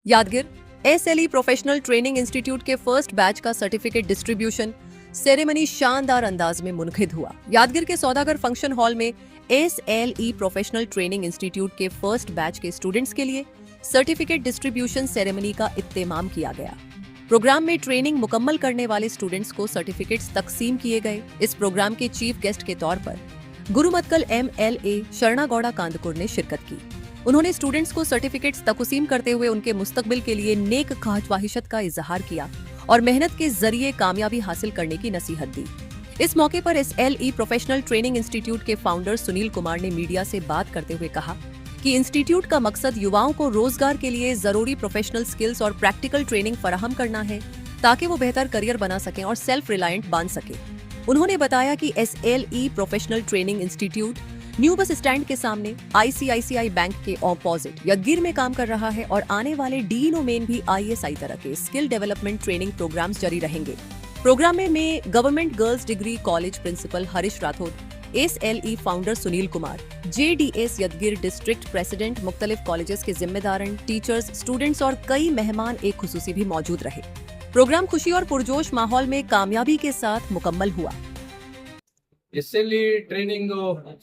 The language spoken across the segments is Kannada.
यादगिर एसएलई प्रोफेशनल ट्रेनिंग इंस्टीट्यूट के फर्स्ट बैच का सर्टिफिकेट डिस्ट्रीब्यूशन सेरेमनी शानदार अंदाज में मुनक़िद हुआ। यादगिर के सौदागर फंक्शन हॉल में एसएलई प्रोफेशनल ट्रेनिंग इंस्टीट्यूट के फर्स्ट बैच के स्टूडेंट्स के लिए सर्टिफिकेट डिस्ट्रीब्यूशन सेरेमनी का इत्तेमाम किया गया। प्रोग्राम में ट्रेनिंग मुकम्मल करने वाले स्टूडेंट्स को सर्टिफिकेट्स तकसीम किए गए। इस प्रोग्राम के चीफ गेस्ट के तौर पर गुरुमतकल MLA शरणा गौड़ा कांदकुर ने शिरकत की। उन्होंने स्टूडेंट्स को सर्टिफिकेट्स तकसीम करते हुए उनके मुस्तकबिल के लिए नेक ख्वाहिशत का इजहार किया और मेहनत के जरिए कामयाबी हासिल करने की नसीहत दी। इस मौके पर SLE प्रोफेशनल ट्रेनिंग इंस्टीट्यूट के फाउंडर सुनील कुमार ने मीडिया से बात करते हुए कहा कि इंस्टीट्यूट का मकसद युवाओं को रोजगार के लिए जरूरी प्रोफेशनल स्किल्स और प्रैक्टिकल ट्रेनिंग फराहम करना है ताकि वो बेहतर करियर बना सकें और सेल्फ रिलायंट बन सके। उन्होंने बताया कि SLE professional training institute new bus stand के सामने ICICI बैंक के ऑपोजिट यदगिर में काम कर रहा है और आने वाले DINO में भी ISI तरह के स्किल डेवलपमेंट ट्रेनिंग प्रोग्राम्स जारी रहेंगे। प्रोग्राम में government girls degree college principal Harish Rathore, SLE founder Sunil Kumar, JDS Yadgir district president, मुख्तलिफ कॉलेजेस के जिम्मेदारन, टीचर्स, स्टूडेंट्स और कई मेहमान एक खुसूसी भी मौजूद रहे। प्रोग्राम खुशी और पुरजोश माहौल में कामयाबी के साथ मुकम्मल हुआ। SLE ಟ್ರೈನಿಂಗ್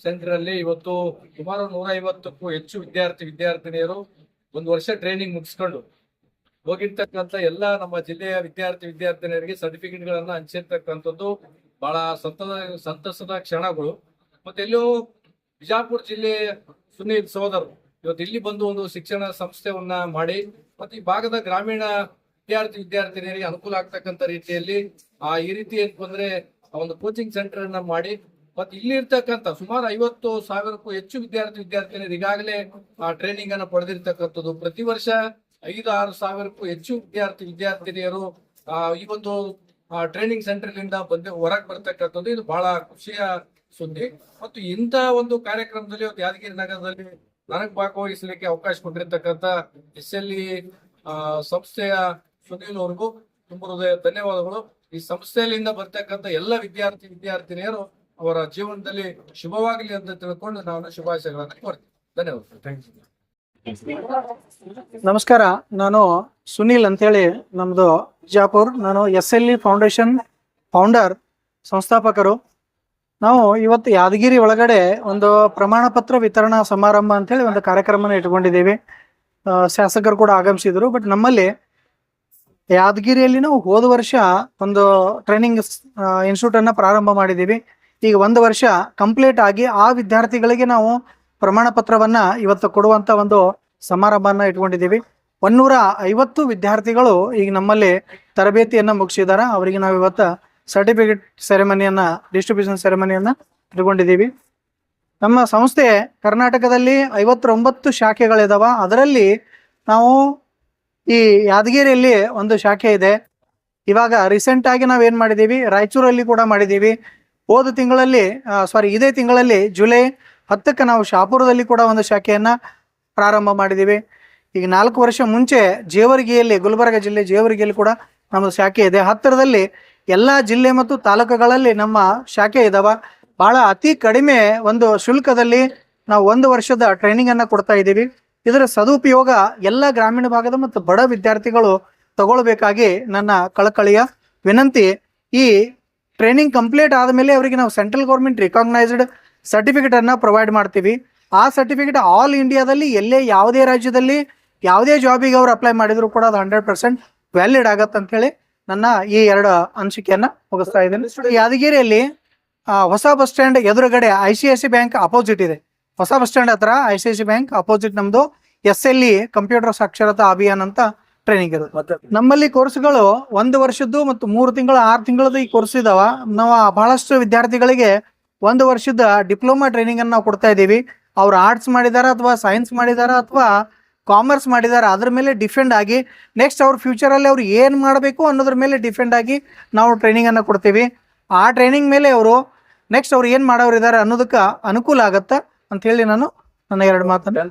ಸೆಂಟರ್ ಅಲ್ಲಿ ಇವತ್ತು ಸುಮಾರು 150ಕ್ಕೂ ಹೆಚ್ಚು ವಿದ್ಯಾರ್ಥಿನಿಯರು ಒಂದು ವರ್ಷ ಟ್ರೈನಿಂಗ್ ಮುಗಿಸ್ಕೊಂಡು ಹೋಗಿರ್ತಕ್ಕಂಥ ಎಲ್ಲ ನಮ್ಮ ಜಿಲ್ಲೆಯ ವಿದ್ಯಾರ್ಥಿನಿಯರಿಗೆ ಸರ್ಟಿಫಿಕೇಟ್ ಗಳನ್ನ ಹಂಚಿರ್ತಕ್ಕಂಥದ್ದು ಬಹಳ ಸಂತಸದ ಕ್ಷಣಗಳು. ಮತ್ತೆ ಎಲ್ಲೋ ಬಿಜಾಪುರ ಜಿಲ್ಲೆ ಸುನೀಲ್ ಸೋದರು ಇವತ್ತು ಇಲ್ಲಿ ಬಂದು ಒಂದು ಶಿಕ್ಷಣ ಸಂಸ್ಥೆಯನ್ನ ಮಾಡಿ ಮತ್ತೆ ಈ ಭಾಗದ ಗ್ರಾಮೀಣ ವಿದ್ಯಾರ್ಥಿನಿಯರಿಗೆ ಅನುಕೂಲ ಆಗ್ತಕ್ಕಂಥ ರೀತಿಯಲ್ಲಿ ಈ ರೀತಿ ಏನ್ ಬಂದ್ರೆ ಒಂದು ಕೋಚಿಂಗ್ ಸೆಂಟರ್ ಅನ್ನ ಮಾಡಿ ಮತ್ತೆ ಇಲ್ಲಿ ಇರ್ತಕ್ಕಂಥ ಸುಮಾರು 50,000ಕ್ಕೂ ಹೆಚ್ಚು ವಿದ್ಯಾರ್ಥಿನಿಯರು ಈಗಾಗಲೇ ಟ್ರೈನಿಂಗ್ ಅನ್ನ ಪಡೆದಿರ್ತಕ್ಕಂಥದ್ದು. ಪ್ರತಿ ವರ್ಷ 5-6 ಸಾವಿರಕ್ಕೂ ಹೆಚ್ಚು ವಿದ್ಯಾರ್ಥಿನಿಯರು ಈ ಒಂದು ಟ್ರೈನಿಂಗ್ ಸೆಂಟರ್ ನಿಂದ ಹೊರಗೆ ಬರ್ತಕ್ಕಂಥದ್ದು ಇದು ಬಹಳ ಖುಷಿಯ ಸುದ್ದಿ. ಮತ್ತು ಇಂಥ ಒಂದು ಕಾರ್ಯಕ್ರಮದಲ್ಲಿ ಇವತ್ತು ಯಾದಗಿರಿ ನಗರದಲ್ಲಿ ನನಗೆ ಭಾಗವಹಿಸಲಿಕ್ಕೆ ಅವಕಾಶ ಕೊಟ್ಟಿರ್ತಕ್ಕಂಥ SLE ಸಂಸ್ಥೆಯ ಸುನೀಲ್ ಅವ್ರಿಗೂ ತುಂಬ ಹೃದಯ ಧನ್ಯವಾದಗಳು. ಈ ಸಂಸ್ಥೆಯಲ್ಲಿಂದ ಬರ್ತಕ್ಕಂಥ ಎಲ್ಲ ವಿದ್ಯಾರ್ಥಿನಿಯರು ಅವರ ಜೀವನದಲ್ಲಿ ಶುಭವಾಗಲಿ ಅಂತ ತಿಳ್ಕೊಂಡು ನಾನು ಶುಭಾಶಯಗಳನ್ನು ಕೋರ್ತೀನಿ. ಧನ್ಯವಾದ. Thank you. ನಮಸ್ಕಾರ, ನಾನು ಸುನೀಲ್ ಅಂತೇಳಿ, ನಮ್ದು ಬಿಜಾಪುರ್. ನಾನು SLE ಫೌಂಡೇಶನ್ ಫೌಂಡರ್, ಸಂಸ್ಥಾಪಕರು. ನಾವು ಇವತ್ತು ಯಾದಗಿರಿ ಒಳಗಡೆ ಒಂದು ಪ್ರಮಾಣ ಪತ್ರ ವಿತರಣಾ ಸಮಾರಂಭ ಅಂತೇಳಿ ಒಂದು ಕಾರ್ಯಕ್ರಮನ ಇಟ್ಕೊಂಡಿದ್ದೀವಿ. ಶಾಸಕರು ಕೂಡ ಆಗಮಿಸಿದ್ರು. ಬಟ್ ನಮ್ಮಲ್ಲಿ ಯಾದಗಿರಿಯಲ್ಲಿ ನಾವು ಹೋದ ವರ್ಷ ಒಂದು ಟ್ರೈನಿಂಗ್ ಇನ್ಸ್ಟಿಟ್ಯೂಟ್ ಅನ್ನ ಪ್ರಾರಂಭ ಮಾಡಿದ್ದೀವಿ. ಈಗ 1 ವರ್ಷ ಕಂಪ್ಲೀಟ್ ಆಗಿ ಆ ವಿದ್ಯಾರ್ಥಿಗಳಿಗೆ ನಾವು ಪ್ರಮಾಣ ಪತ್ರವನ್ನ ಇವತ್ತು ಕೊಡುವಂತ ಒಂದು ಸಮಾರಂಭನ ಇಟ್ಕೊಂಡಿದ್ದೀವಿ. 150 ವಿದ್ಯಾರ್ಥಿಗಳು ಈಗ ನಮ್ಮಲ್ಲಿ ತರಬೇತಿಯನ್ನ ಮುಗಿಸಿದಾರ. ಅವರಿಗೆ ನಾವು ಇವತ್ತು ಸರ್ಟಿಫಿಕೇಟ್ ಸೆರೆಮನಿಯನ್ನ, ಡಿಸ್ಟ್ರಿಬ್ಯೂಷನ್ ಸೆರೆಮನಿಯನ್ನ ಇಟ್ಕೊಂಡಿದ್ದೀವಿ. ನಮ್ಮ ಸಂಸ್ಥೆ ಕರ್ನಾಟಕದಲ್ಲಿ 59 ಶಾಖೆಗಳಿದಾವ. ಅದರಲ್ಲಿ ನಾವು ಈ ಯಾದಗಿರಿಯಲ್ಲಿ ಒಂದು ಶಾಖೆ ಇದೆ. ಇವಾಗ ರೀಸೆಂಟ್ ಆಗಿ ನಾವೇನ್ ಮಾಡಿದೀವಿ, ರಾಯಚೂರಲ್ಲಿ ಕೂಡ ಮಾಡಿದೀವಿ. ಹೋದ ತಿಂಗಳಲ್ಲಿ ಇದೇ ತಿಂಗಳಲ್ಲಿ ಜುಲೈ 10ಕ್ಕೆ ನಾವು ಶಾಪುರದಲ್ಲಿ ಕೂಡ ಒಂದು ಶಾಖೆಯನ್ನ ಪ್ರಾರಂಭ ಮಾಡಿದೀವಿ. ಈಗ 4 ವರ್ಷ ಮುಂಚೆ ಜೇವರ್ಗಿಯಲ್ಲಿ, ಗುಲ್ಬರ್ಗ ಜಿಲ್ಲೆ ಜೇವರ್ಗಿಯಲ್ಲಿ ಕೂಡ ನಮ್ಮದು ಶಾಖೆ ಇದೆ. ಹತ್ತಿರದಲ್ಲಿ ಎಲ್ಲ ಜಿಲ್ಲೆ ಮತ್ತು ತಾಲೂಕುಗಳಲ್ಲಿ ನಮ್ಮ ಶಾಖೆ ಇದಾವ. ಬಹಳ ಅತಿ ಕಡಿಮೆ ಒಂದು ಶುಲ್ಕದಲ್ಲಿ ನಾವು 1 ವರ್ಷದ ಟ್ರೈನಿಂಗ್ ಅನ್ನ ಕೊಡ್ತಾ ಇದ್ದೀವಿ. ಇದರ ಸದುಪಯೋಗ ಎಲ್ಲ ಗ್ರಾಮೀಣ ಭಾಗದ ಮತ್ತು ಬಡ ವಿದ್ಯಾರ್ಥಿಗಳು ತಗೊಳ್ಬೇಕಾಗಿ ನನ್ನ ಕಳಕಳಿಯ ವಿನಂತಿ. ಈ ಟ್ರೈನಿಂಗ್ ಕಂಪ್ಲೀಟ್ ಆದಮೇಲೆ ಅವರಿಗೆ ನಾವು ಸೆಂಟ್ರಲ್ ಗೌರ್ಮೆಂಟ್ ರಿಕಾಗ್ನೈಸ್ಡ್ ಸರ್ಟಿಫಿಕೇಟ್ ಅನ್ನ ಪ್ರೊವೈಡ್ ಮಾಡ್ತೀವಿ. ಆ ಸರ್ಟಿಫಿಕೇಟ್ ಆಲ್ ಇಂಡಿಯಾದಲ್ಲಿ ಎಲ್ಲೇ ಯಾವುದೇ ರಾಜ್ಯದಲ್ಲಿ ಯಾವುದೇ ಜಾಬಿಗೆ ಅವ್ರು ಅಪ್ಲೈ ಮಾಡಿದ್ರು ಕೂಡ ಅದು 100% ವ್ಯಾಲಿಡ್ ಆಗತ್ತೆ ಅಂತ ಹೇಳಿ ನನ್ನ ಈ 2 ಅನಿಸಿಕೆಯನ್ನ ಮುಗಿಸ್ತಾ ಇದ್ದೇನೆ. ಯಾದಗಿರಿಯಲ್ಲಿ ಹೊಸ ಬಸ್ ಸ್ಟ್ಯಾಂಡ್ ಎದುರುಗಡೆ ICICI ಬ್ಯಾಂಕ್ ಅಪೋಸಿಟ್ ಇದೆ. ಹೊಸ ಬಸ್ ಸ್ಟ್ಯಾಂಡ್ ಹತ್ರ ICICI ಬ್ಯಾಂಕ್ ಅಪೋಸಿಟ್ ನಮ್ದು SLE ಕಂಪ್ಯೂಟರ್ ಸಾಕ್ಷರತಾ ಅಭಿಯಾನ ಅಂತ ಟ್ರೈನಿಂಗ್ ಇರುತ್ತೆ. ನಮ್ಮಲ್ಲಿ ಕೋರ್ಸ್ಗಳು 1 ವರ್ಷದ್ದು ಮತ್ತು 3 ತಿಂಗಳು 6 ತಿಂಗಳದ್ದು ಈ ಕೋರ್ಸ್ ಇದಾವ. ನಾವು ಬಹಳಷ್ಟು ವಿದ್ಯಾರ್ಥಿಗಳಿಗೆ 1 ವರ್ಷದ ಡಿಪ್ಲೊಮಾ ಟ್ರೈನಿಂಗ್ ಅನ್ನು ನಾವು ಕೊಡ್ತಾ ಇದ್ದೀವಿ. ಅವ್ರು ಆರ್ಟ್ಸ್ ಮಾಡಿದಾರ ಅಥವಾ ಸೈನ್ಸ್ ಮಾಡಿದಾರ ಅಥವಾ ಕಾಮರ್ಸ್ ಮಾಡಿದಾರ, ಅದ್ರ ಮೇಲೆ ಡಿಪೆಂಡ್ ಆಗಿ ನೆಕ್ಸ್ಟ್ ಅವ್ರ ಫ್ಯೂಚರಲ್ಲಿ ಅವ್ರು ಏನು ಮಾಡಬೇಕು ಅನ್ನೋದ್ರ ಮೇಲೆ ಡಿಪೆಂಡ್ ಆಗಿ ನಾವು ಟ್ರೈನಿಂಗ್ ಅನ್ನು ಕೊಡ್ತೀವಿ. ಆ ಟ್ರೈನಿಂಗ್ ಮೇಲೆ ಅವರು ನೆಕ್ಸ್ಟ್ ಅವ್ರು ಏನು ಮಾಡೋರು ಇದ್ದಾರೆ ಅನ್ನೋದಕ್ಕೆ ಅನುಕೂಲ ಆಗತ್ತ ಅಂತ ಹೇಳಿ ನಾನು ನನ್ನ 2 ಮಾತನ್ನು